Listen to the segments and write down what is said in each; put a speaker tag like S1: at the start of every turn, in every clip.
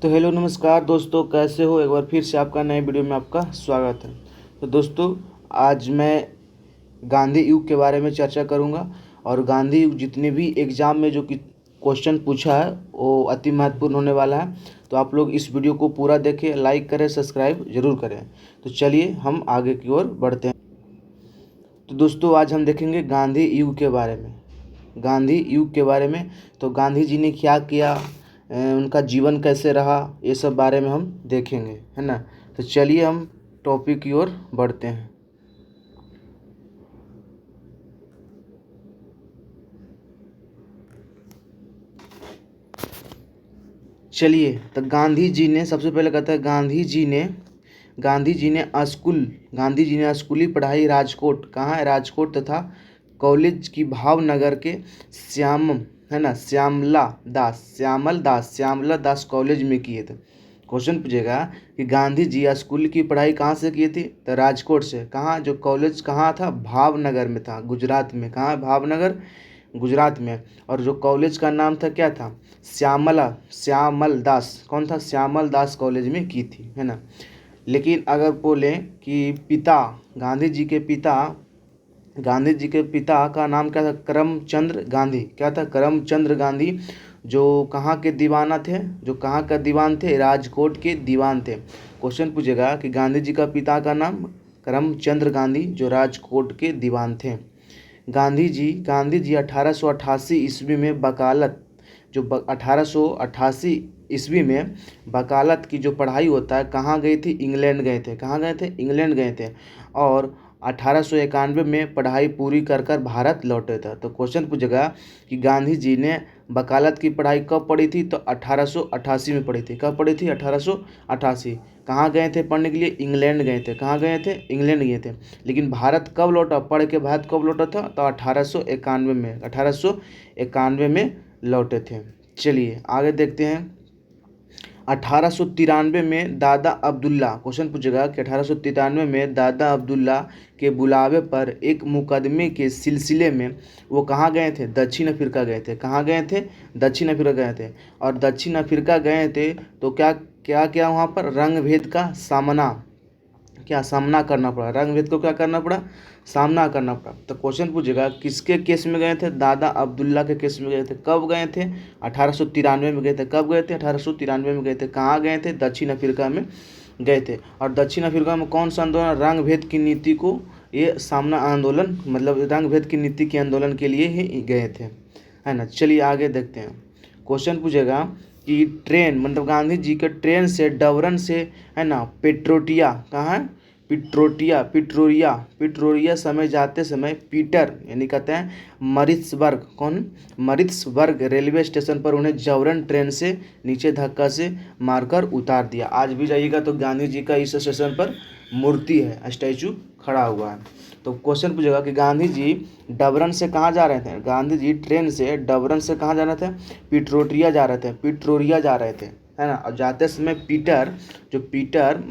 S1: तो हेलो नमस्कार दोस्तों, कैसे हो। एक बार फिर से आपका नए वीडियो में आपका स्वागत है। तो दोस्तों, आज मैं गांधी युग के बारे में चर्चा करूंगा और गांधी युग जितने भी एग्ज़ाम में जो कि क्वेश्चन पूछा है वो अति महत्वपूर्ण होने वाला है। तो आप लोग इस वीडियो को पूरा देखें, लाइक करें, सब्सक्राइब जरूर करें। तो चलिए हम आगे की ओर बढ़ते हैं। तो दोस्तों, आज हम देखेंगे गांधी युग के बारे में। गांधी युग के बारे में तो गांधी जी ने क्या किया, उनका जीवन कैसे रहा, ये सब बारे में हम देखेंगे, है ना। तो चलिए हम टॉपिक की ओर बढ़ते हैं। चलिए, तो गांधी जी ने सबसे पहले कहता है गांधी जी ने स्कूली पढ़ाई राजकोट, कहाँ है, राजकोट तथा कॉलेज की भावनगर के श्याम है ना श्यामला दास कॉलेज में किए थे। क्वेश्चन पूछेगा कि गांधी जी स्कूल की पढ़ाई कहाँ से की थी, तो राजकोट से। कहाँ, जो कॉलेज कहाँ था, भावनगर में था, गुजरात में। कहाँ है, भावनगर, गुजरात में। और जो कॉलेज का नाम था क्या था, श्यामल दास। कौन था, श्यामल दास कॉलेज में की थी, है ना। लेकिन अगर बोले कि पिता, गांधी जी के पिता गांधी जी के पिता का नाम क्या था, करमचंद गांधी। क्या था, करमचंद गांधी। जो कहाँ के दीवाना थे, जो कहाँ का दीवान थे, राजकोट के दीवान थे। क्वेश्चन पूछेगा कि गांधी जी का पिता का नाम करमचंद गांधी, जो राजकोट के दीवान थे। गांधी जी 1888 ईस्वी में वकालत, जो 1888 ईस्वी में वकालत की जो पढ़ाई होता है, कहाँ गए थे, इंग्लैंड गए थे। कहाँ गए थे, इंग्लैंड गए थे। और 1891 में पढ़ाई पूरी कर कर भारत लौटे थे। तो क्वेश्चन पूछेगा कि गांधी जी ने वकालत की पढ़ाई कब पढ़ी थी, तो 1888 में पढ़ी थी। कब पढ़ी थी, 1888। कहाँ गए थे पढ़ने के लिए, इंग्लैंड गए थे। कहाँ गए थे, इंग्लैंड गए थे। लेकिन भारत कब लौटा, पढ़ के भारत कब लौटा था, तो 1891 में लौटे थे। चलिए आगे देखते हैं। 1893 में दादा अब्दुल्ला, क्वेश्चन पूछेगा कि 1893 में दादा अब्दुल्ला के बुलावे पर एक मुकदमे के सिलसिले में वो कहाँ गए थे, दक्षिण अफ्रीका गए थे। कहाँ गए थे, दक्षिण अफ्रीका गए थे। और दक्षिण अफ्रीका गए थे तो क्या क्या क्या वहाँ पर रंग भेद का सामना करना पड़ा। रंग भेद को क्या करना पड़ा, सामना करना पड़ा। तो क्वेश्चन पूछेगा किसके केस में गए थे, दादा अब्दुल्ला के केस में गए थे। कब गए थे, 1893 में गए थे। कब गए थे, 1893 में गए थे। कहाँ गए थे, दक्षिण अफ्रीका में गए थे। और दक्षिण अफ्रीका में कौन सा आंदोलन, रंग भेद की नीति को, ये सामना आंदोलन, मतलब रंग भेद की नीति के आंदोलन के लिए ही गए थे, है ना। चलिए आगे देखते हैं। क्वेश्चन पूछेगा कि ट्रेन, मतलब गांधी जी के ट्रेन से डबरन से, है ना, पेट्रोटिया, कहाँ है, पिट्रोरिया समय जाते समय पीटर, यानी कहते हैं मरित्सबर्ग, कौन, मरित्सबर्ग रेलवे स्टेशन पर उन्हें जबरन ट्रेन से नीचे धक्का से मारकर उतार दिया। आज भी जाइएगा तो गांधी जी का इस स्टेशन पर मूर्ति है, स्टैचू खड़ा हुआ है। तो क्वेश्चन पूछेगा कि गांधी जी डबरन से कहाँ जा रहे थे, गांधी जी ट्रेन से डबरन से कहाँ जा रहे थे, पिट्रोरिया जा रहे थे, है ना। और जाते समय पीटर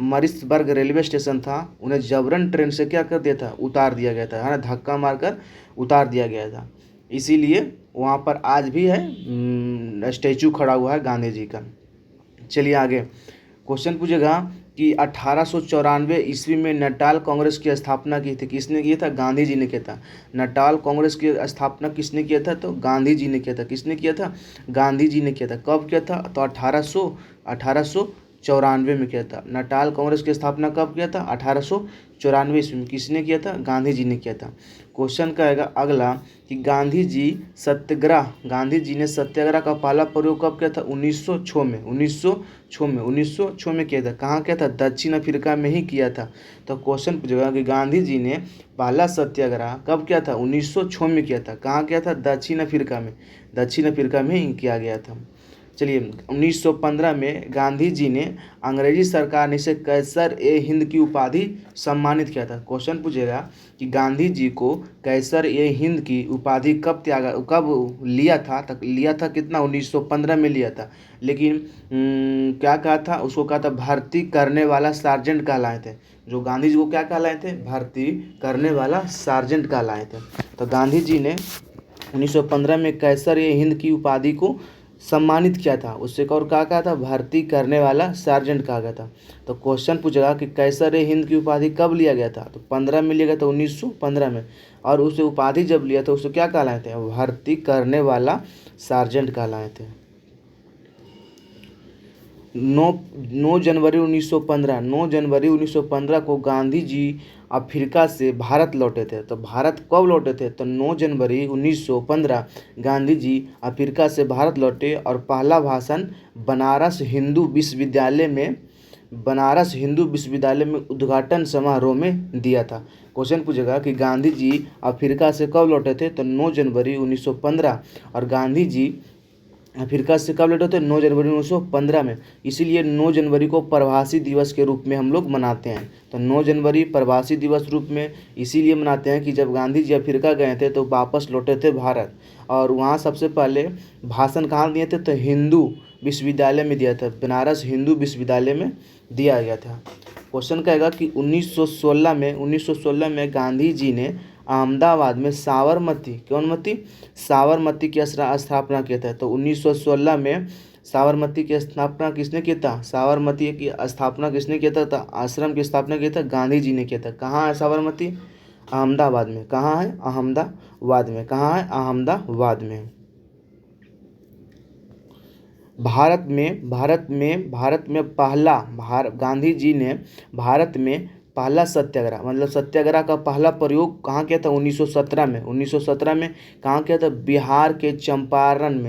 S1: मरित्सबर्ग रेलवे स्टेशन था, उन्हें जबरन ट्रेन से क्या कर दिया था, उतार दिया गया था, है ना, धक्का मारकर उतार दिया गया था। इसीलिए वहाँ पर आज भी है स्टैचू खड़ा हुआ है गांधी जी का। चलिए आगे। क्वेश्चन पूछेगा कि 1894 ईस्वी में नटाल कांग्रेस की स्थापना की थी। किसने किया था, गांधी जी ने किया था। नटाल कांग्रेस की स्थापना किसने किया था, तो गांधी जी ने किया था। किसने किया था, गांधी जी ने किया था। कब किया था, तो 1894 में किया था। नटाल कांग्रेस की स्थापना कब किया था, 1894 ईस्वी में। किसने किया था, गांधी जी ने किया था। क्वेश्चन कहेगा अगला कि गांधी जी ने सत्याग्रह का पहला प्रयोग कब किया था, 1906 में। 1906 में किया था। कहाँ किया था, दक्षिण अफ्रीका में ही किया था। तो क्वेश्चन पूछेगा कि गांधी जी ने पहला सत्याग्रह कब किया था, 1906 में किया था। कहाँ किया था, दक्षिण अफ्रीका में ही किया गया था। चलिए 1915 में गांधी जी ने अंग्रेजी सरकार ने इसे कैसर ए हिंद की उपाधि सम्मानित किया था। क्वेश्चन पूछेगा कि गांधी जी को कैसर ए हिंद की उपाधि कब लिया था, तक लिया था कितना, 1915 में लिया था। लेकिन क्या कहा था, उसको कहा था भर्ती करने वाला सार्जेंट कहलाए थे। जो गांधी जी को क्या कहलाए थे, भर्ती करने वाला सार्जेंट कहलाए थे। तो गांधी जी ने 1915 में कैसर ए हिंद की उपाधि को सम्मानित किया था, उससे एक और कहा था भर्ती करने वाला सार्जेंट कहा गया था। तो क्वेश्चन पूछेगा कि कैसर ए हिंद की उपाधि कब लिया गया था, तो 15 में लिया गया था, 1915 में। और उसे उपाधि जब लिया था उसको क्या कहलाए थे, भर्ती करने वाला सार्जेंट कहलाए थे। 9 जनवरी 1915 को गांधी जी अफ्रीका से भारत लौटे थे। तो भारत कब लौटे थे, तो 9 जनवरी 1915 गांधी जी अफ्रीका से भारत लौटे और पहला भाषण बनारस हिंदू विश्वविद्यालय में उद्घाटन समारोह में दिया था। क्वेश्चन पूछेगा कि गांधी जी अफ्रीका से कब लौटे थे, तो 9 जनवरी 1915। और गांधी जी अफ्रीका से कब लौटे थे, 9 जनवरी 1915 में। इसीलिए 9 जनवरी को प्रवासी दिवस के रूप में हम लोग मनाते हैं। तो 9 जनवरी प्रवासी दिवस रूप में इसीलिए मनाते हैं कि जब गांधी जी अफ्रीका गए थे तो वापस लौटे थे भारत, और वहाँ सबसे पहले भाषण कहाँ दिए थे, तो हिंदू विश्वविद्यालय में दिया था, बनारस हिंदू विश्वविद्यालय में दिया गया था। क्वेश्चन कहेगा कि 1916 में गांधी जी ने अहमदाबाद में साबरमती की स्थापना किया था। तो 1916 में साबरमती की स्थापना किसने किया था, साबरमती की स्थापना किसने किया था, तो आश्रम की स्थापना किया था गांधी जी ने किया था। कहाँ है साबरमती, अहमदाबाद में। कहाँ है, अहमदाबाद में। कहाँ है, अहमदाबाद में। गांधी जी ने भारत में पहला सत्याग्रह, मतलब सत्याग्रह का पहला प्रयोग कहाँ किया था, 1917 में। 1917 में कहाँ किया था, बिहार के चंपारण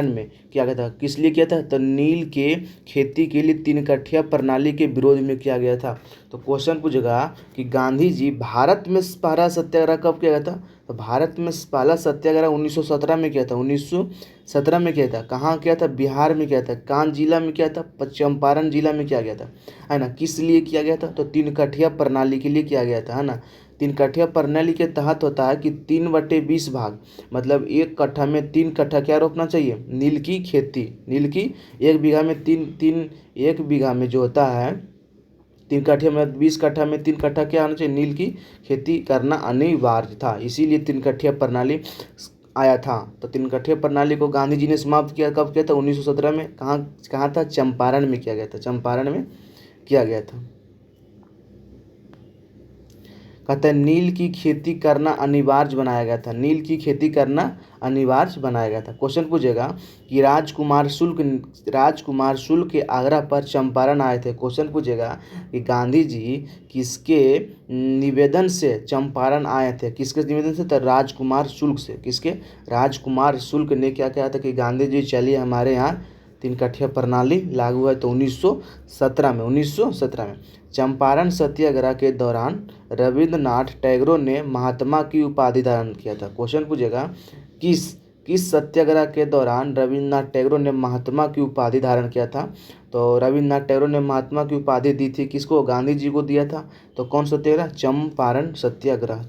S1: में किया गया था। किस लिए किया था, तो नील के खेती के लिए 3 कठिया प्रणाली के विरोध में किया गया था। तो क्वेश्चन पूछेगा कि गांधी जी भारत में पहला सत्याग्रह कब किया गया था, तो भारत में पहला सत्याग्रह 1917 में किया था। 1917 में किया था। कहाँ किया था, बिहार में किया था। कान जिला में किया था, चंपारण जिला में किया गया था, है ना। किस लिए किया गया था, तो 3 कठिया प्रणाली के लिए किया गया था, है ना। 3 कठिया प्रणाली के तहत होता है कि 3/20 भाग, मतलब 1 कट्ठा में 3 कट्ठा क्या रोपना चाहिए, नील की खेती। नील की 1 बीघा में 1 बीघा में जो होता है 3 कट्ठे में 20 कट्ठा में 3 कट्ठा क्या होना चाहिए, नील की खेती करना अनिवार्य था। इसीलिए 3 कट्ठिया प्रणाली आया था। तो 3 कट्ठिया प्रणाली को गांधी जी ने समाप्त किया, कब किया था, 1917 में। कहाँ था, चंपारण में किया गया था, चंपारण में किया गया था। कहता है नील की खेती करना अनिवार्य बनाया गया था, नील की खेती करना अनिवार्य बनाया गया था। क्वेश्चन पूछेगा कि राजकुमार शुक्ल के आग्रह पर चंपारण आए थे। क्वेश्चन पूछेगा कि गांधी जी किसके निवेदन से चंपारण आए थे, किसके निवेदन से, तो राजकुमार शुक्ल से। किसके, राजकुमार शुक्ल ने क्या कहा था कि गांधी जी चलिए हमारे यहाँ 3 कठिया प्रणाली लागू है। तो 1917 में चंपारण सत्याग्रह के दौरान रविंद्रनाथ टैगोर ने महात्मा की उपाधि धारण किया था। क्वेश्चन पूछेगा किस सत्याग्रह के दौरान रविंद्रनाथ टैगोर ने महात्मा की उपाधि धारण किया था। तो रविंद्रनाथ टैगोर ने महात्मा की उपाधि दी थी किसको, गांधी जी को दिया था। तो कौन सत्याग्रह, चंपारण सत्याग्रह।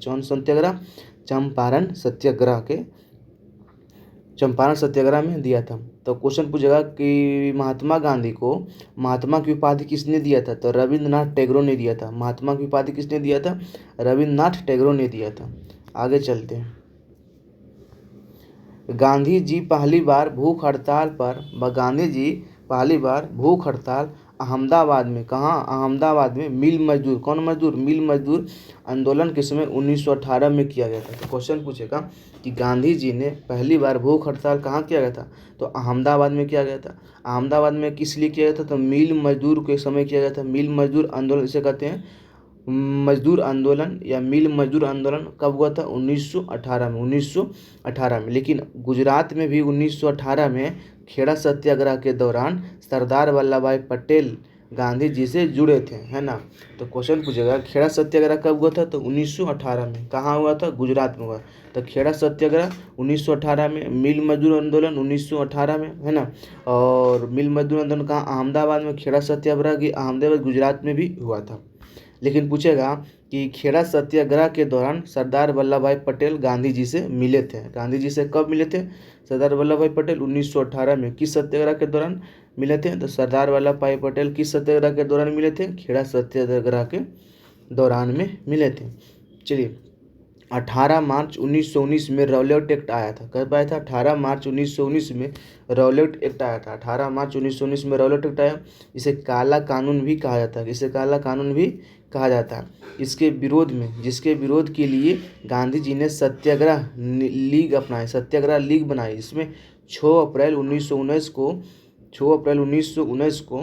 S1: चंपारण सत्याग्रह में दिया था। तो क्वेश्चन पूछेगा कि महात्मा गांधी को महात्मा की उपाधि किसने दिया था, तो रविंद्रनाथ टैगोर ने दिया था। महात्मा की उपाधि किसने दिया था, रविंद्रनाथ टैगोर ने दिया था। आगे चलते हैं। गांधी जी पहली बार भूख हड़ताल अहमदाबाद में, कहाँ, अहमदाबाद में मिल मजदूर, कौन मजदूर, मिल मजदूर आंदोलन के समय 1918 में किया गया था। तो क्वेश्चन पूछेगा कि गांधी जी ने पहली बार भूख हड़ताल कहाँ किया गया था, तो अहमदाबाद में किया गया था। अहमदाबाद में किस लिए किया गया था, तो मिल मजदूर के समय किया गया था। मिल मजदूर आंदोलन इसे कहते हैं, मजदूर आंदोलन या मिल मजदूर आंदोलन कब हुआ था, 1918 में। लेकिन गुजरात में भी 1918 में खेड़ा सत्याग्रह के दौरान सरदार वल्लभ भाई पटेल गांधी जी से जुड़े थे, है ना। तो क्वेश्चन पूछेगा खेड़ा सत्याग्रह कब हुआ था, तो 1918 में। कहाँ हुआ था, गुजरात में हुआ। तो खेड़ा सत्याग्रह 1918 में, मिल मजदूर आंदोलन 1918 में, है ना। और मिल मजदूर आंदोलन कहाँ, अहमदाबाद में। खेड़ा सत्याग्रह की अहमदाबाद गुजरात में भी हुआ था। लेकिन पूछेगा कि खेड़ा सत्याग्रह के दौरान सरदार वल्लभ भाई पटेल गांधी जी से मिले थे। गांधी जी से कब मिले थे, सरदार वल्लभ भाई पटेल 1918 में। किस सत्याग्रह के दौरान मिले थे, तो सरदार वल्लभ भाई पटेल किस सत्याग्रह के दौरान मिले थे, खेड़ा सत्याग्रह के दौरान में मिले थे। चलिए 18 मार्च 1919 में रॉलेट एक्ट आया था। कब आया था? 18 मार्च 1919 में रॉलेट एक्ट आया था। 18 मार्च 1919 में रॉलेट एक्ट आया। इसे काला कानून भी कहा जाता है। इसे काला कानून भी कहा जाता है। इसके विरोध में, जिसके विरोध के लिए गांधी जी ने सत्याग्रह लीग अपनाई, सत्याग्रह लीग बनाई। इसमें 6 अप्रैल 1919 को 6 अप्रैल 1919 को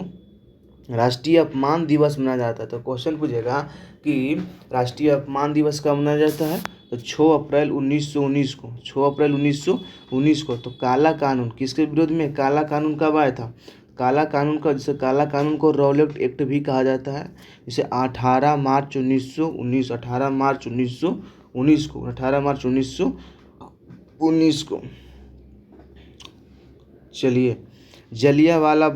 S1: राष्ट्रीय अपमान दिवस मनाया जाता है। तो क्वेश्चन पूछेगा कि राष्ट्रीय अपमान दिवस कब मनाया जाता है? तो 6 अप्रैल 1919 को, 6 अप्रैल 1919 को। तो काला कानून किसके विरोध में? काला कानून कब आया था? काला कानून का, जिसे काला कानून को रॉलेट एक्ट भी कहा जाता है। इसे 18 मार्च 1919, 18 मार्च 1919 को, 18 मार्च 1919 को। चलिए, जलियांवाला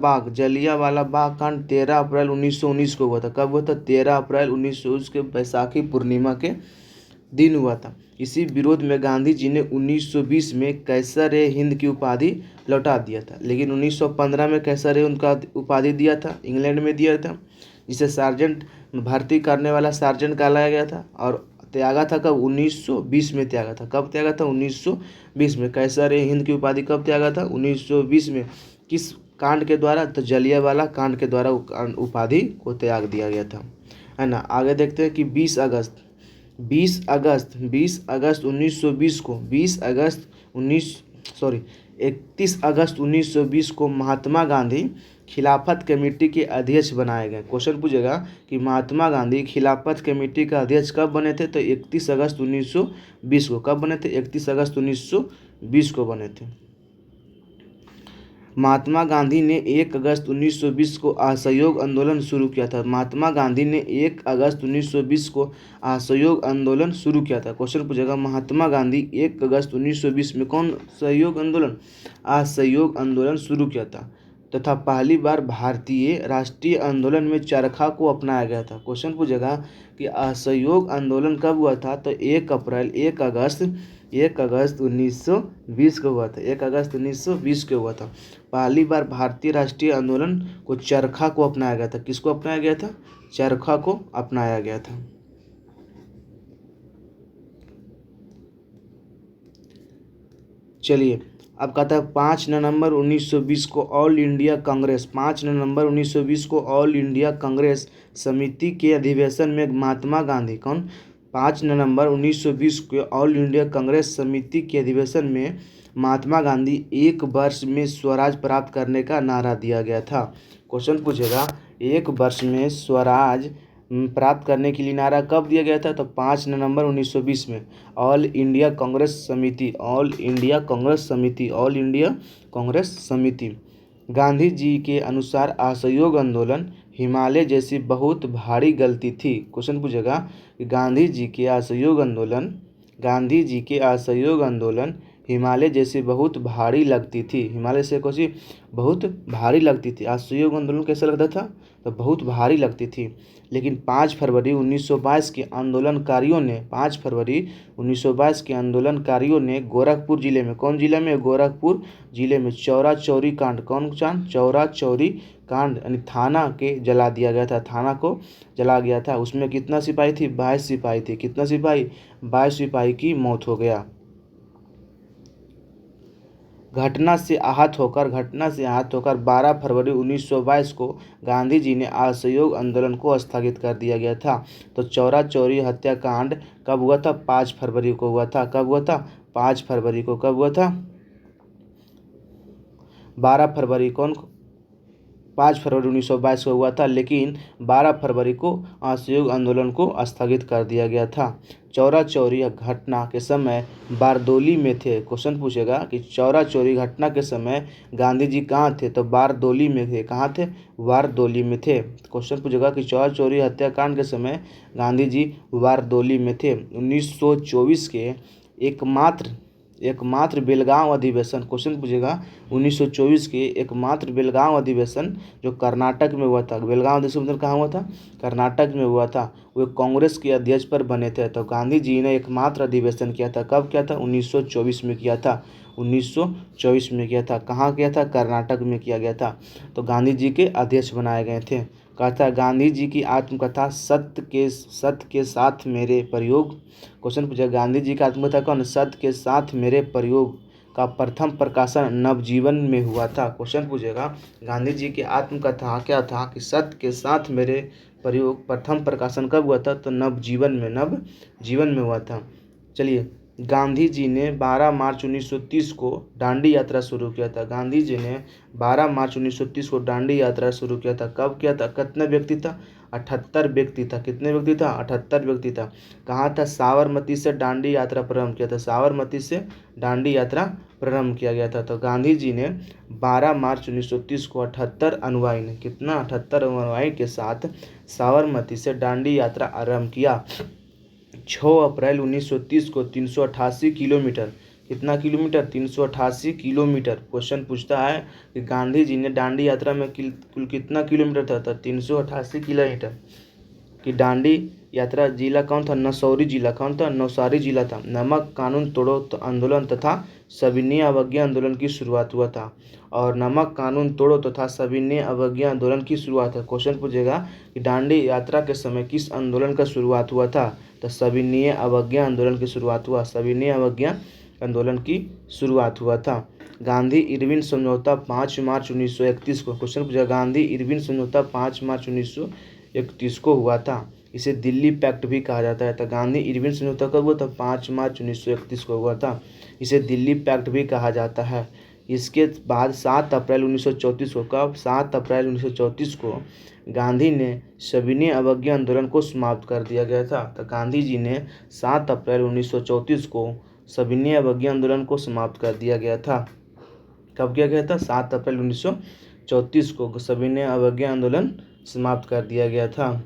S1: बाग कांड 13 अप्रैल 1919 को हुआ था। कब हुआ था? 13 अप्रैल 1919 के बैसाखी पूर्णिमा के दिन हुआ था। इसी विरोध में गांधी जी ने 1920 में कैसर ए हिंद की उपाधि लौटा दिया था। लेकिन 1915 में कैसर ए उनका उपाधि दिया था, इंग्लैंड में दिया था, जिसे सार्जेंट, भर्ती करने वाला सार्जेंट कहलाया गया था। और त्यागा था कब? 1920 में त्यागा था। कब त्यागा था? 1920 में। कैसर ए हिंद की उपाधि कब त्यागा था? 1920 में। किस कांड के द्वारा? तो जलियांवाला कांड के द्वारा उपाधि को त्याग दिया गया था, है ना। आगे देखते हैं कि 20 अगस्त 1920 को, 31 अगस्त 1920 को महात्मा गांधी खिलाफत कमेटी के अध्यक्ष बनाए गए। क्वेश्चन पूछेगा कि महात्मा गांधी खिलाफत कमेटी का अध्यक्ष कब बने थे? तो 31 अगस्त 1920 को। कब बने थे? 31 अगस्त 1920 को बने थे। महात्मा गांधी ने 1 अगस्त 1920 को असहयोग आंदोलन शुरू किया था। महात्मा गांधी ने 1 अगस्त 1920 को असहयोग आंदोलन शुरू किया था। क्वेश्चन पूछेगा महात्मा गांधी 1 अगस्त 1920 में कौन सहयोग आंदोलन, असहयोग आंदोलन शुरू किया था, तथा पहली बार भारतीय राष्ट्रीय आंदोलन में चरखा को अपनाया गया था। क्वेश्चन पूछेगा कि असहयोग आंदोलन कब हुआ था? तो 1 अगस्त 1920 को हुआ था। 1 अगस्त 1920 को हुआ था। पहली बार भारतीय राष्ट्रीय आंदोलन को चरखा को अपनाया गया था। किसको अपनाया गया था? चरखा को अपनाया गया था। चलिए, अब कहता है 5 नवंबर 1920 को ऑल इंडिया कांग्रेस, 5 नवंबर 1920 को ऑल इंडिया कांग्रेस समिति के अधिवेशन में महात्मा गांधी, कौन? 5 नवंबर 1920 को ऑल इंडिया कांग्रेस समिति के अधिवेशन में महात्मा गांधी 1 वर्ष में स्वराज प्राप्त करने का नारा दिया गया था। क्वेश्चन पूछेगा 1 वर्ष में स्वराज प्राप्त करने के लिए नारा कब दिया गया था? तो 5 नवंबर 1920 में ऑल इंडिया कांग्रेस समिति, ऑल इंडिया कांग्रेस समिति, ऑल इंडिया कांग्रेस समिति। गांधी जी के अनुसार असहयोग आंदोलन हिमालय जैसी बहुत भारी गलती थी। क्वेश्चन पूछेगा कि गांधी जी के असहयोग आंदोलन हिमालय जैसी बहुत भारी लगती थी। हिमालय से कुछ बहुत भारी लगती थी। असहयोग आंदोलन कैसा लगता था? तो बहुत भारी लगती थी। लेकिन 5 फरवरी 1922 के आंदोलनकारियों ने 5 फरवरी 1922 के आंदोलनकारियों ने गोरखपुर जिले में, कौन जिले में? गोरखपुर जिले में चौरा चौरी कांड, कौन कांड? चौरा चौरी कांड, यानी थाना के जला दिया गया था, थाना को जला गया था। उसमें कितना सिपाही थी? 22 सिपाही थी। कितना सिपाही? 22 सिपाही की मौत हो गया। घटना से आहत होकर 12 फरवरी 1922 को गांधी जी ने असहयोग आंदोलन को स्थगित कर दिया गया था। तो चौरा चौरी हत्याकांड कब हुआ था? 5 फरवरी को हुआ था। कब हुआ था? 5 फरवरी को। कब हुआ था? 12 फरवरी, कौन? 5 फरवरी 1922 को हुआ था। लेकिन 12 फरवरी को असहयोग आंदोलन को स्थगित कर दिया गया था। चौरा चौरी घटना के समय बारदोली में थे। क्वेश्चन पूछेगा कि चौरा चौरी घटना के समय गांधी जी कहाँ थे? तो बारदोली में थे। कहाँ थे? बारदोली में थे। क्वेश्चन पूछेगा कि चौरा चौरी हत्याकांड के समय गांधी जी बारदोली में थे। 1924 के एकमात्र बेलगांव अधिवेशन, क्वेश्चन पूछेगा 1924 के एकमात्र बेलगांव अधिवेशन जो कर्नाटक में हुआ था। बेलगांव अधिवेशन कहाँ हुआ था? कर्नाटक में हुआ था। वो कांग्रेस के अध्यक्ष पर बने थे। तो गांधी जी ने एकमात्र अधिवेशन किया था। कब किया था? 1924 में किया था। 1924 में किया था। कहाँ किया था? कर्नाटक में किया गया था। तो गांधी जी के अध्यक्ष बनाए गए थे। कहा था गांधी जी की आत्मकथा सत्य के साथ मेरे प्रयोग। क्वेश्चन पूछा गांधी जी की आत्मकथा कौन? सत्य के साथ मेरे प्रयोग का प्रथम प्रकाशन नवजीवन में हुआ था। क्वेश्चन पूछेगा गांधी जी की आत्मकथा क्या था कि सत्य के साथ मेरे प्रयोग प्रथम प्रकाशन कब हुआ था? तो नवजीवन में हुआ था। चलिए, गांधी जी ने 12 मार्च 1930 को दांडी यात्रा शुरू किया था। गांधी जी ने 12 मार्च 1930 को दांडी यात्रा शुरू किया था। कब किया था? कितने व्यक्ति था? 78 व्यक्ति था। कितने व्यक्ति था? 78 व्यक्ति था। कहाँ था? साबरमती से दांडी यात्रा प्रारंभ किया था। साबरमती से दांडी यात्रा प्रारंभ किया गया था। तो गांधी जी ने 12 मार्च 1930 को 78 अनुयायी ने, कितना? 78 अनुयायी के साथ साबरमती से दांडी यात्रा आरंभ किया। 6 अप्रैल 1930 को 388 किलोमीटर, कितना किलोमीटर? 388 किलोमीटर। क्वेश्चन पूछता है कि गांधी जी ने दांडी यात्रा में कुल कितना किलोमीटर था? 388 किलोमीटर की दांडी यात्रा। जिला कौन था? नौसारी जिला। कौन था? नौसारी जिला था। नमक कानून तोड़ो तो आंदोलन तथा सविनय अवज्ञा आंदोलन की शुरुआत हुआ था। और नमक कानून तोड़ो तथा सविनय अवज्ञा आंदोलन की शुरुआत है। क्वेश्चन पूछेगा कि दांडी यात्रा के समय किस आंदोलन का शुरुआत हुआ था? तो सविनय अवज्ञा आंदोलन की शुरुआत हुआ। सविनय अवज्ञा आंदोलन की शुरुआत हुआ था। गांधी इरविन समझौता 5 मार्च 1931 को। क्वेश्चन पूछा गांधी इरविन समझौता 5 मार्च 1931 को हुआ था। इसे दिल्ली पैक्ट भी कहा जाता है। तो गांधी इरविन समझौता कब हुआ था? 5 मार्च 1931 को हुआ था। इसे दिल्ली पैक्ट भी कहा जाता है। इसके बाद 7 अप्रैल 1934 को, कब? 7 अप्रैल 1934 को गांधी ने सविनय अवज्ञा आंदोलन को समाप्त कर दिया गया था। तो गांधी जी ने 7 अप्रैल 1934 को सविनय अवज्ञा आंदोलन को समाप्त कर दिया गया था। कब किया गया था? 7 अप्रैल 1934 को सविनय अवज्ञा आंदोलन समाप्त कर दिया गया था।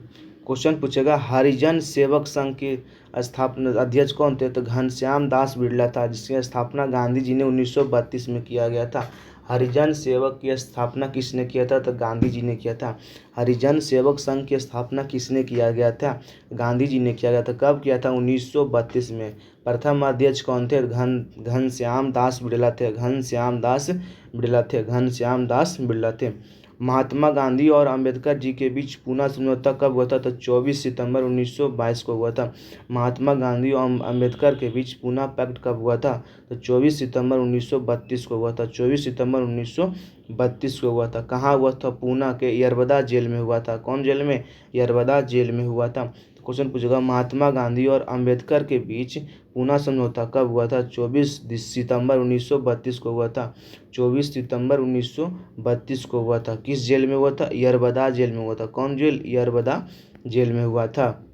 S1: क्वेश्चन पूछेगा हरिजन सेवक संघ के स्थापना अध्यक्ष कौन थे? तो घनश्याम दास बिरला था, जिसकी स्थापना गांधी जी ने 1932 में किया गया था। हरिजन सेवक की स्थापना किसने किया था? तो गांधी जी ने किया था। हरिजन सेवक संघ की स्थापना किसने किया गया था? गांधी जी ने किया गया था। कब किया था? 1932 में। प्रथम अध्यक्ष कौन थे? घनश्याम दास बिरला थे। घनश्याम दास बिरला थे। घनश्याम दास बिरला थे। महात्मा गांधी और अंबेडकर जी के बीच पूना समझौता कब हुआ था? तो 24 सितंबर 1922 को हुआ था। महात्मा गांधी और अंबेडकर के बीच पूना पैक्ट कब हुआ था? तो 24 सितंबर 1932 को हुआ था। 24 सितंबर 1932 को हुआ था। कहाँ हुआ था? पूना के यरबदा जेल में हुआ था। कौन जेल में? यरबदा जेल में हुआ था। क्वेश्चन पूछेगा महात्मा गांधी और अंबेडकर के बीच पूना समझौता कब हुआ था? 24 सितंबर 1932 को हुआ था। 24 सितंबर 1932 को हुआ था। किस जेल में हुआ था? यरबदा जेल में हुआ था। कौन जेल? यरबदा जेल में हुआ था।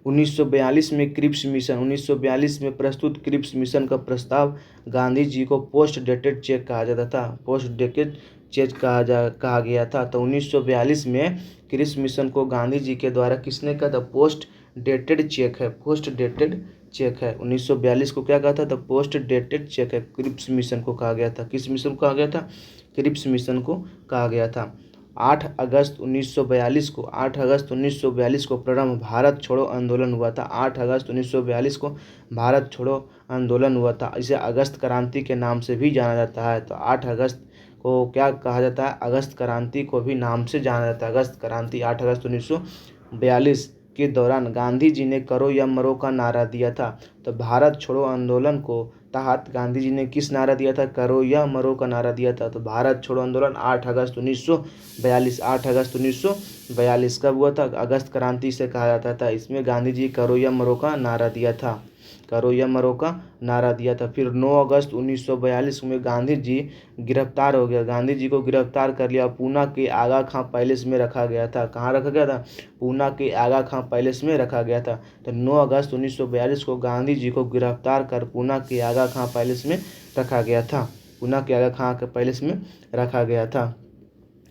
S1: 1942 में क्रिप्स मिशन, 1942 में प्रस्तुत क्रिप्स मिशन का प्रस्ताव गांधी जी को पोस्ट डेटेड चेक कहा जाता था। पोस्ट डेटेड चेक कहा गया था। तो 1942 में क्रिप्स मिशन को गांधी जी के द्वारा किसने कहा था? पोस्ट डेटेड चेक है। पोस्ट डेटेड चेक है। 1942 को क्या कहा था? तो पोस्ट डेटेड चेक है। क्रिप्स मिशन को कहा गया था। किस मिशन को कहा गया था? क्रिप्स मिशन को कहा गया था। 8 अगस्त 1942 को 8 अगस्त 1942 को प्रारंभ भारत छोड़ो आंदोलन हुआ था। 8 अगस्त 1942 को भारत छोड़ो आंदोलन हुआ था। इसे अगस्त क्रांति के नाम से भी जाना जाता है। तो 8 अगस्त को क्या कहा जाता है? अगस्त क्रांति को भी नाम से जाना जाता है। अगस्त क्रांति 8 अगस्त 1942 के दौरान गांधी जी ने करो या मरो का नारा दिया था। तो भारत छोड़ो आंदोलन को तहत गांधी जी ने किस नारा दिया था? करो या मरो का नारा दिया था। तो भारत छोड़ो आंदोलन 8 अगस्त 1942। 8 अगस्त 1942 कब हुआ था? अगस्त क्रांति से कहा जाता था। इसमें गांधी जी करो या मरो का नारा दिया था। करो या मरो का नारा दिया था। फिर 9 अगस्त 1942 में गांधी जी गिरफ्तार हो गया। गांधी जी को गिरफ्तार कर लिया। पूना के आगा खां पैलेस में रखा गया था। कहाँ रखा गया था? पूना के आगा खां पैलेस में रखा गया था। तो 9 अगस्त 1942 को गांधी जी को गिरफ्तार कर पूना के आगा खां पैलेस में रखा गया था। पूना के आगा खां के पैलेस में रखा गया था।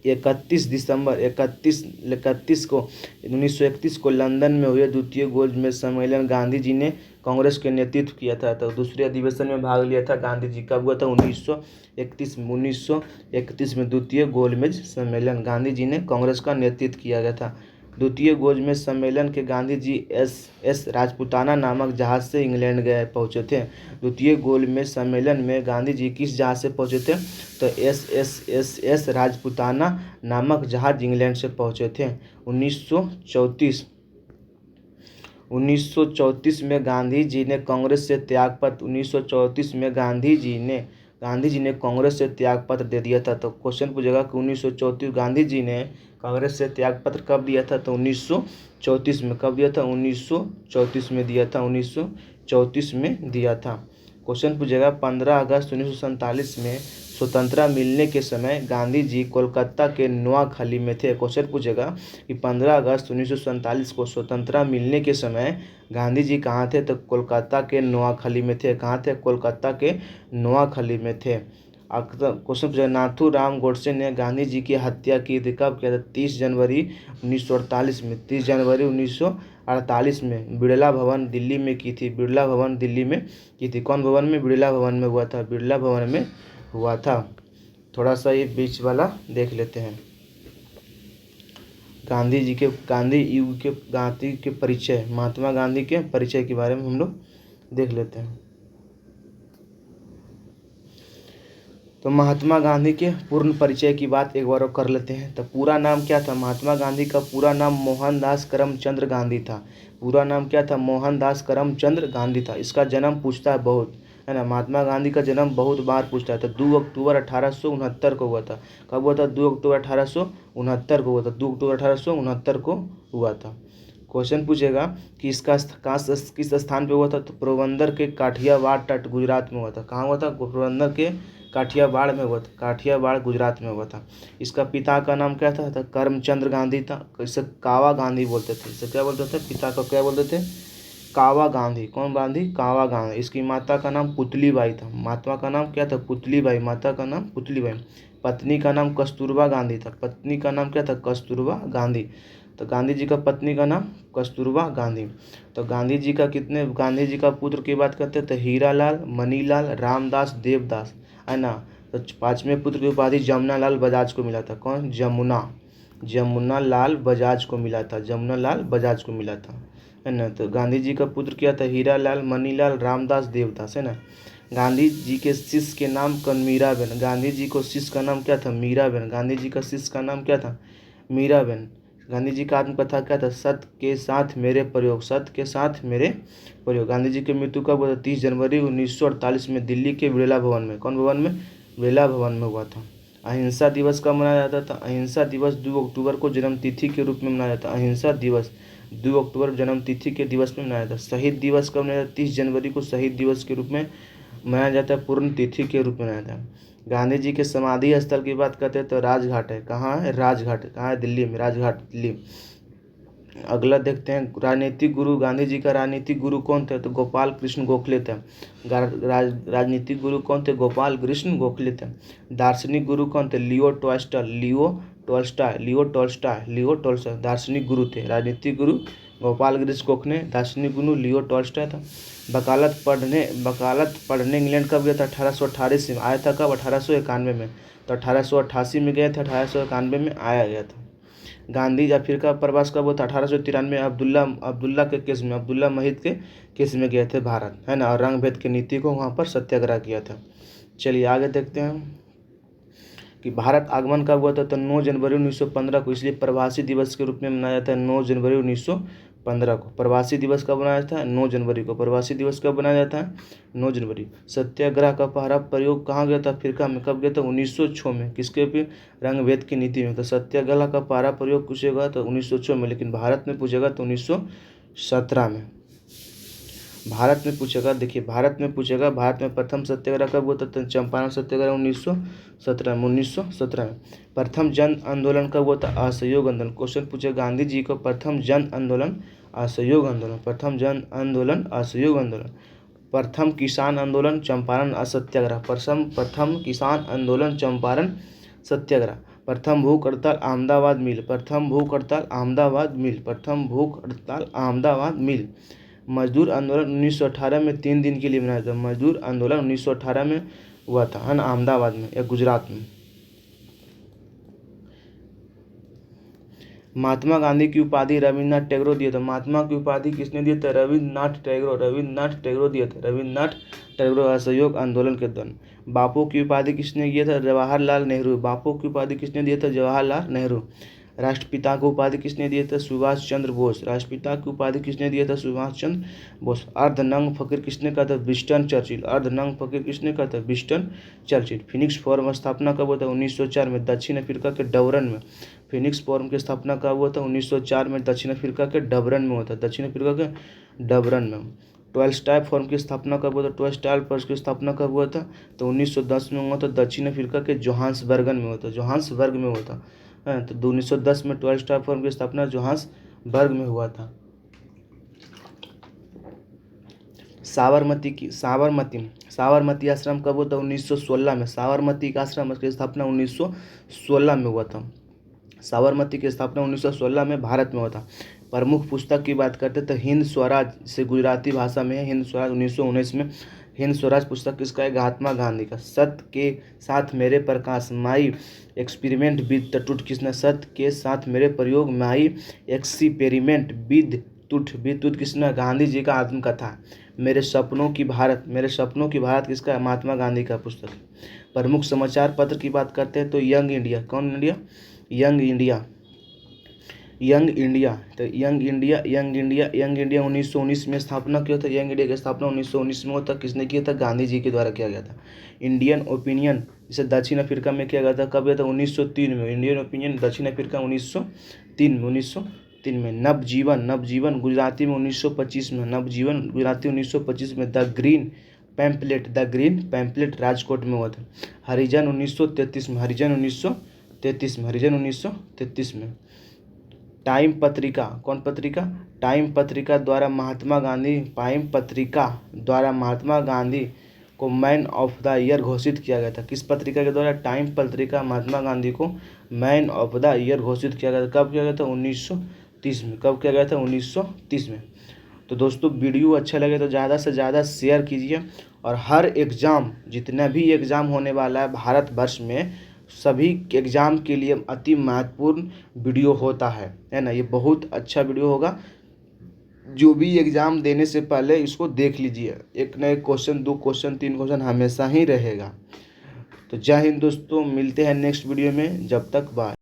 S1: 31 दिसंबर 31 को 1931 को लंदन में हुए द्वितीय गोलमेज सम्मेलन गांधी जी ने कांग्रेस के नेतृत्व किया था। तो दूसरे अधिवेशन में भाग लिया था गांधी जी। कब हुआ था? 1931 में द्वितीय गोलमेज सम्मेलन गांधी जी ने कांग्रेस का नेतृत्व किया गया था। द्वितीय गोलमेज सम्मेलन के गांधी जी एस राजपूताना नामक जहाज से इंग्लैंड गए पहुंचे थे। द्वितीय गोलमेज सम्मेलन में गांधी जी किस जहाज से पहुंचे थे? तो एस राजपूताना नामक जहाज इंग्लैंड से पहुंचे थे। 1934 में गांधी जी ने कांग्रेस से त्यागपत्र 1934 में गांधी जी ने कांग्रेस से त्यागपत्र दे दिया था। तो क्वेश्चन पूछेगा कि 1934 गांधी जी ने कांग्रेस से त्यागपत्र कब दिया था? तो 1934 में। कब दिया था? 1934 में दिया था। 1934 में दिया था। क्वेश्चन पूछेगा 15 अगस्त 1947 में स्वतंत्रता मिलने के समय गांधी जी कोलकाता के नोआखली में थे। क्वेश्चन पूछेगा कि 15 अगस्त 1947 को स्वतंत्रता मिलने के समय गांधी जी कहाँ थे? तो कोलकाता के नोआखली में थे। कहाँ थे? कोलकाता के नोआखली में थे। क्वेश्चन पूछा नाथूराम गोडसे ने गांधी जी की हत्या की थी। कब किया था? 30 जनवरी 1948 में। 30 जनवरी 1948 में बिड़ला भवन दिल्ली में की थी। बिड़ला भवन दिल्ली में की थी। कौन भवन में? बिड़ला भवन में हुआ था। बिड़ला भवन में हुआ था। थोड़ा सा ये बीच वाला देख लेते हैं। गांधी के परिचय, महात्मा गांधी के परिचय के बारे में हम लोग देख लेते हैं। तो महात्मा गांधी के पूर्ण परिचय की बात एक बार और कर लेते हैं। तो पूरा नाम क्या था? महात्मा गांधी का पूरा नाम मोहनदास करमचंद गांधी था। पूरा नाम क्या था? मोहनदास करमचंद गांधी था। इसका जन्म पूछता है बहुत, है ना। महात्मा गांधी का जन्म बहुत बार पूछता है। तो 2 अक्टूबर 1869 को हुआ था। कब हुआ था? 2 अक्टूबर 1869 को हुआ था। 2 अक्टूबर 1869 को हुआ था। क्वेश्चन पूछेगा कि इसका किस स्थान पे हुआ था? तो पोरबंदर के काठियावाड़ तट गुजरात में हुआ था। कहाँ हुआ था? पोरबंदर के काठियावाड़ में हुआ था। काठियावाड़ गुजरात में हुआ था। इसका पिता का नाम क्या था? तो करमचंद गांधी था। इसे कावा गांधी बोलते थे। इसे क्या बोलते थे? पिता को क्या बोलते थे? कावा गांधी। कौन गांधी? कावा गांधी। इसकी माता का नाम पुतलीबाई था। माता का नाम क्या था? पुतलीबाई। माता का नाम पुतलीबाई। पत्नी का नाम कस्तूरबा गांधी था। पत्नी का नाम क्या था? कस्तूरबा गांधी। तो गांधी जी का पत्नी का नाम कस्तूरबा गांधी। तो गांधी जी का पुत्र की बात करते हैं तो हीरालाल, मनीलाल, रामदास, देवदास, है ना। तो 5वें पुत्र की उपाधि जमुना लाल बजाज को मिला था। कौन? जमुना लाल बजाज को मिला था। जमुना लाल बजाज को मिला था, है ना। तो गांधी जी का पुत्र क्या था? हीरालाल, मनीलाल, रामदास, देवदास, है ना। गांधी जी के शिष्य के नाम कौन? मीराबेन। गांधी जी को शिष्य का नाम क्या था? मीराबेन। गांधी जी का शिष्य का नाम क्या था? मीराबेन। गांधी जी का आत्मकथा क्या था? सत्य के साथ मेरे प्रयोग। सत्य के साथ मेरे प्रयोग। गांधी जी की मृत्यु कब हुआ था? 30 जनवरी 1948 में दिल्ली के बिड़ला भवन में। कौन भवन में? बिड़ला भवन में हुआ था। अहिंसा दिवस कब मनाया जाता था? अहिंसा दिवस 2 अक्टूबर को जन्म तिथि के रूप में मनाया जाता है। अहिंसा दिवस 2 अक्टूबर जन्म तिथि के दिवस में मनाया जाता है। शहीद दिवस कब मनाया जाता है? 30 जनवरी को शहीद दिवस के रूप में मनाया जाता है। पूर्ण तिथि के रूप में मनाया जाता है। गांधी जी के समाधि स्थल की बात करते हैं तो राजघाट है। कहाँ है? राजघाट। कहाँ है? दिल्ली में। राजघाट दिल्ली। अगला देखते हैं राजनीतिक गुरु। गांधी जी का राजनीतिक गुरु कौन थे? तो गोपाल कृष्ण गोखले थे। राजनीतिक गुरु कौन थे? गोपाल कृष्ण गोखले थे। दार्शनिक गुरु कौन थे? लियो टॉल्स्टॉय दार्शनिक गुरु थे। राजनीतिक गुरु गोपाल कृष्ण गोखले, दार्शनिक गुरु लियो टॉल्स्टॉय था। वकालत पढ़ने इंग्लैंड कब गया था? 1828 में आया था। कब? 1891 में। तो 1888 में गए थे, 1891 में आया गया था। गांधी जी अफ्रीका प्रवास कब हुआ था? 1893 अब्दुल्ला के केस में, अब्दुल्ला महित के केस में गए थे भारत, है ना। और रंग भेद की नीति को वहाँ पर सत्याग्रह किया था। चलिए आगे देखते हैं कि भारत आगमन कब हुआ था? तो 9 जनवरी 1915 को। इसलिए प्रवासी दिवस के रूप में मनाया जाता है 9 जनवरी 1915 को। प्रवासी दिवस कब मनाया जाता है? 9 जनवरी को। प्रवासी दिवस कब मनाया जाता है? 9 जनवरी। सत्याग्रह का पहला प्रयोग कहाँ गया था? अफ्रीका में। कब गया था? 1906 में। किसके पे? रंग भेद की नीति में। तो सत्याग्रह का पहला प्रयोग पूछेगा तो 1906 में, लेकिन भारत में पूछेगा तो 1917 में। भारत में पूछेगा, देखिए भारत में पूछेगा, भारत में प्रथम सत्याग्रह कब हुआ था? तो चंपारण सत्याग्रह 1917 में। 1917 में। प्रथम जन आंदोलन कब हुआ था? असहयोग आंदोलन। क्वेश्चन पूछे गांधी जी को प्रथम जन आंदोलन असहयोग आंदोलन। प्रथम जन आंदोलन असहयोग आंदोलन। प्रथम किसान आंदोलन चंपारण असत्याग्रह। प्रथम किसान आंदोलन चंपारण सत्याग्रह। प्रथम भूख हड़ताल अहमदाबाद मिल। प्रथम भूख हड़ताल अहमदाबाद मिल। प्रथम भूख हड़ताल अहमदाबाद मिल। मजदूर आंदोलन 1918 में 3 दिन के लिए मनाया था। मजदूर आंदोलन 1918 में हुआ था, है ना, अहमदाबाद में या गुजरात में। महात्मा गांधी की उपाधि रविन्द्रनाथ टैगोर दिया था। महात्मा की उपाधि किसने दिया था? रविन्द्रनाथ टैगोर दिया था। रविन्द्रनाथ टैगोर असहयोग आंदोलन के दौरान। बापू की उपाधि किसने दिया था? जवाहरलाल नेहरू। बापू की उपाधि किसने दिया था? जवाहरलाल नेहरू। राष्ट्रपिता को उपाधि किसने दिया था? सुभाष चंद्र बोस। राष्ट्रपिता की उपाधि किसने दिया था? सुभाष चंद्र बोस। अर्धनंग फकीर किसने कहा था? Winston Churchill. अर्धनंग फकीर किसने कहा था? Winston Churchill. फिनिक्स फोरम स्थापना कब हुआ था? 1904 में दक्षिण अफ्रीका के डबरन में। फिनिक्स फोरम की स्थापना कब हुआ था? 1904 में दक्षिण अफ्रीका के डबरन में हुआ था। दक्षिण अफ्रीका के डबरन में। ट्वेल्स्टाय फोरम की स्थापना कब हुआ था? ट्वेल्स्टाय फोरम की स्थापना कब हुआ था? तो 1910 में हुआ था। दक्षिण अफ्रीका के जोहान्सबर्ग में हुआ था। जोहान्सबर्ग में हुआ था। तो 1910 में ट्वेल्स्टाय फोरम की स्थापना जोहान्सबर्ग में हुआ था। साबरमती आश्रम कब हुआ था? 1916 में। साबरमती का आश्रम की स्थापना 1916 में हुआ था। साबरमती की स्थापना 1916 में भारत में हुआ था। प्रमुख पुस्तक की बात करते तो हिंद स्वराज से गुजराती भाषा में है। हिंद स्वराज 1919 में। हिंद स्वराज पुस्तक किसका है? महात्मा गांधी का। सत्य के साथ मेरे प्रकाश माई एक्सपेरिमेंट विद टूट किसने? सत्य के साथ मेरे प्रयोग माई एक्सपेरिमेंट विद टूट किसने? गांधी जी का आत्मकथा। मेरे सपनों की भारत किसका? महात्मा गांधी का पुस्तक है। प्रमुख समाचार पत्र की बात करते हैं तो यंग इंडिया। कौन इंडिया? यंग इंडिया 1919 में स्थापना किया था। यंग इंडिया की स्थापना 1919 में हुआ था। किसने किया था? गांधी जी के द्वारा किया गया था। इंडियन ओपिनियन जिसे दक्षिण अफ्रीका में किया गया था। कब किया था? 1903 में। इंडियन ओपिनियन दक्षिण अफ्रीका 1903 में। नवजीवन गुजराती में 1925 में। नवजीवन गुजराती 1925 में। द ग्रीन पैम्पलेट राजकोट में हुआ था। हरिजन 1933 में। हरिजन 1933 में। टाइम पत्रिका। कौन पत्रिका? टाइम पत्रिका द्वारा महात्मा गांधी को मैन ऑफ द ईयर घोषित किया गया था। किस पत्रिका के द्वारा? टाइम पत्रिका महात्मा गांधी को मैन ऑफ द ईयर घोषित किया गया था। कब किया गया था? 1930 में। कब किया गया था? 1930 में। तो दोस्तों वीडियो अच्छा लगे तो ज़्यादा से ज़्यादा शेयर कीजिए। और हर एग्ज़ाम, जितना भी एग्ज़ाम होने वाला है भारतवर्ष में, सभी एग्ज़ाम के लिए अति महत्वपूर्ण वीडियो होता है ना। ये बहुत अच्छा वीडियो होगा। जो भी एग्ज़ाम देने से पहले इसको देख लीजिए। एक न एक क्वेश्चन, 2 क्वेश्चन, 3 क्वेश्चन हमेशा ही रहेगा। तो जय हिंद दोस्तों, मिलते हैं नेक्स्ट वीडियो में। जब तक बाय।